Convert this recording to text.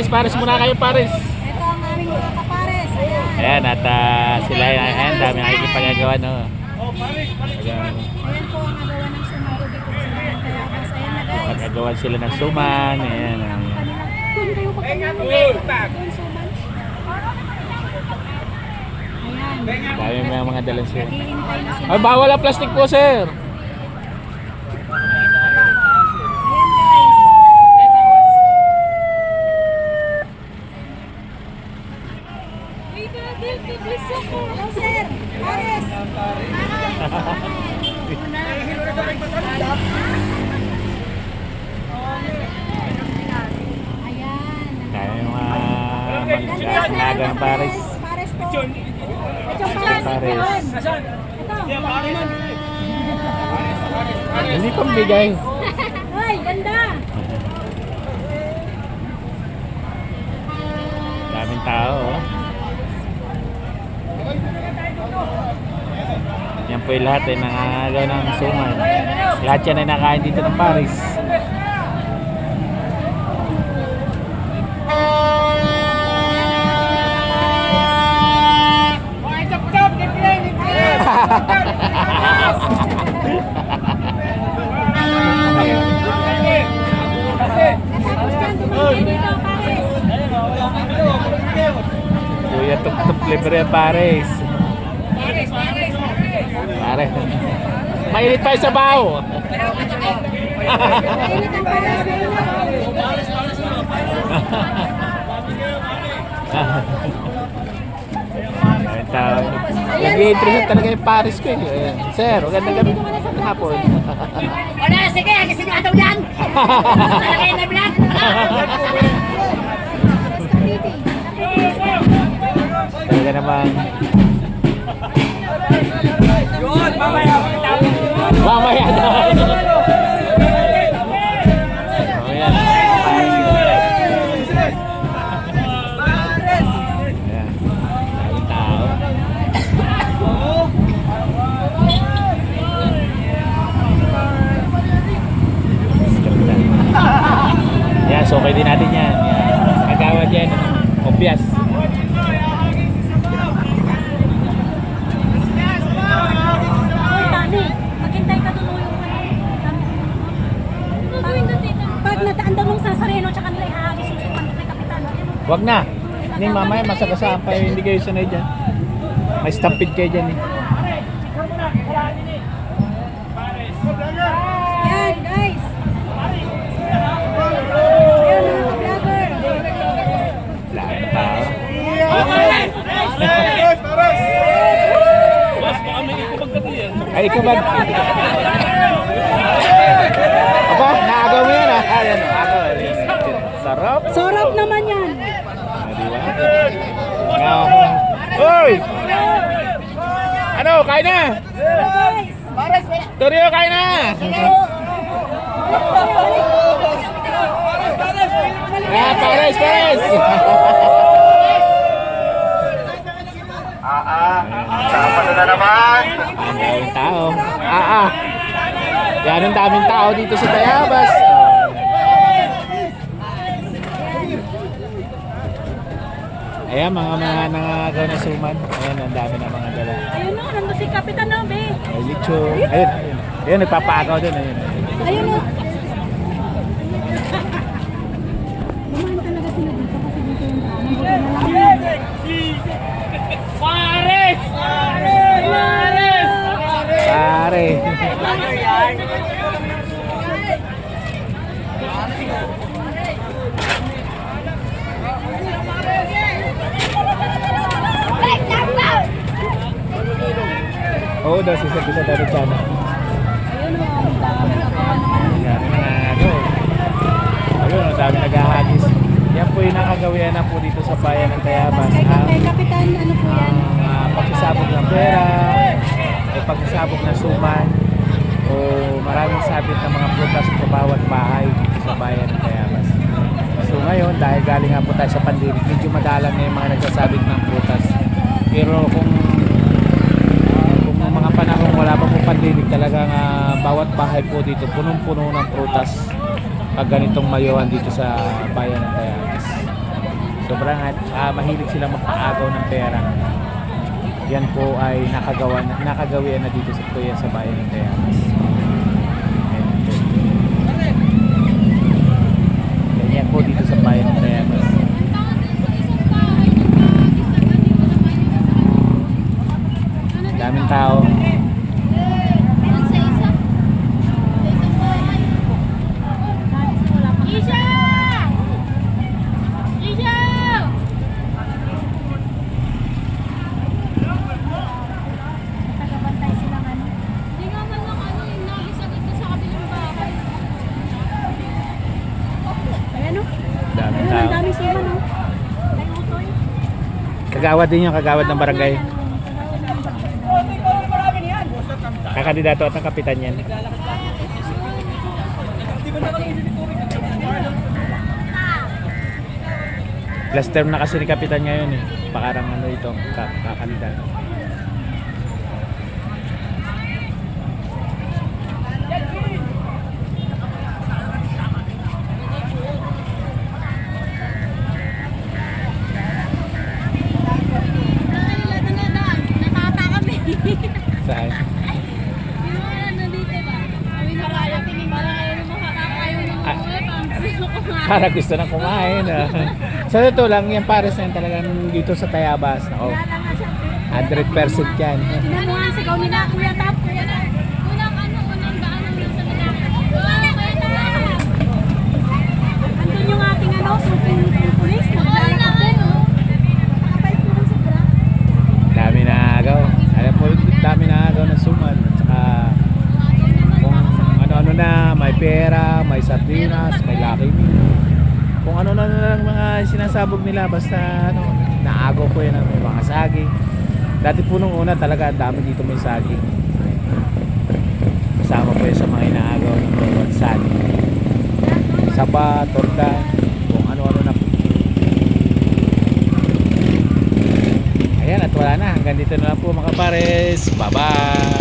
Pares muna kayo, Pares. Ito ang aming mga kapares. Ayan. Ayan, at sila, ayan, dami nakikipagagawa, no? Ayan. Ayan po ang nagawa ng sumago dito sa mga Tayabas. Ayan na guys. Pagkagawan sila ng suman, ayan. Doon kayo pagkagawa. Doon suman. Ayan. Dami mga dalang suman. Hihintay na sila. Ay, bawal ang plastic po, sir. Hello, sir. Pares. Ayan. Dami mga naga ng Pares. Pares po. Ito Pares. Ito. Hindi pambigay. Ay, ganda. Daming tao, oh. Yan po yung lahat ay nangagaw ng suman. Lahat yan ay nakain dito ng Paris. Kuya Tup-Tup libre ang Paris. Pare. Mainit pa yung sabaw. Mainit ang pares. Ayun tao. Nag-i-interest talaga yung Paris ko, eh. Ayan. Sir, magandang gabi. Hapon. Wala, sige, sigado yan! Talagay na vlog! Talaga namang Yun, mamaya! mamaya na. Oh, yan. Ayan. Daming tao. Yan, so okay din natin yan. Yan. Agawad yan. Obvious. Maghintay ka doon yung pag nataandang mong sasareno tsaka nila ihahagis yung suman kay Kapitan. Wag na. Hindi mamaya masagasaan pa hindi kayo sanay dyan. May stampede kayo dyan eh. Yan guys. Ayan mga vlogger. Lahat na tao. Ay, ikaw ba? Aba, naagaw mo yan ah. Ayan o, agaw. Sarap. Sarap naman yan. Hoy! Ano, kain na? Toryo, kain na! Pares, Pares! Sama na naman. Ang daming tao. Yan ang daming tao dito sa Tayabas. Ayan, mga nangagaw na suman. Ayan, ang dami na mga dala. Ayun o, nandun si Kapitan no, be. Ay, licho. Ayun, ayun. Ayun, nagpapaagaw din. Ayun. Ayun o. Dumaan talaga sila dito kasi dito yung Pares! Pares! Pare. Oo daw, sisa-sisa dati sana. Ayun o, ang dami na po. Yan, nangagaw. Ayun, ang dami naghahagis. Yan po yung nakagawian na po dito sa bayan ng Tayabas. Kay Kapitan, ano po yan? Ang pagsasabog ng pera, o pagsasabog ng suman, o maraming sabit ng mga prutas sa bawat bahay dito sa bayan ng Tayabas. So ngayon, dahil galing nga po tayo sa pandemic, medyo madalang na yung mga nagsasabit ng prutas. Pero kung mga panahon wala pa po pandemic, talagang bawat bahay po dito punong-puno ng prutas. pag ganitong mayuhan dito sa bayan ng Tayabas. Sobrang mahilig silang magpaagaw ng pera. Yan po ay nakagawian na dito sa kuya sa bayan ng Tayabas. Yan po dito sa bayan ng Tayabas. Daming tao. Tagabantay sila ng ano. Ayan o. Daming Ang tao. dami sila no. Ay, utoy. Kagawad din yung kagawad ng barangay. Kakandidato at ang kapitan yan. Last term na kasi ni kapitan ngayon eh. Pakarang ano ito, kakandidato. Nakata kami. Saan? Yung mga nandito ba? Kami nakarating para ayaw na makakakayaw ng mga kumain. Para gusto nang kumain. Sa totoo lang, yan pares na yan talagang dito sa Tayabas. Ako, 100% yan. Tingnan mo nga ang sigaw nila, Kuya Tap. Kuya Tap. Unang daan ng nasa lalaki. Kuya Tap! Andun yung ating suping pulis. Naglalakad din. Nakapait mo lang sa bra. Dami na agaw. Alam mo, dami na agaw ng suman. At saka, kung ano-ano na, may pera, may sardinas, may Lucky Me. Kung ano-ano na lang mga sinasabog nila, basta ano, naagaw ko yan ng may mga saging. Dati po nung una talaga, ang dami dito may saging. Kasama po yun sa mga inaagaw ng bawat saging. Saba, torta, kung ano-ano na po. Ayan, at wala na. Hanggang dito na lang po mga pares. Bye-bye!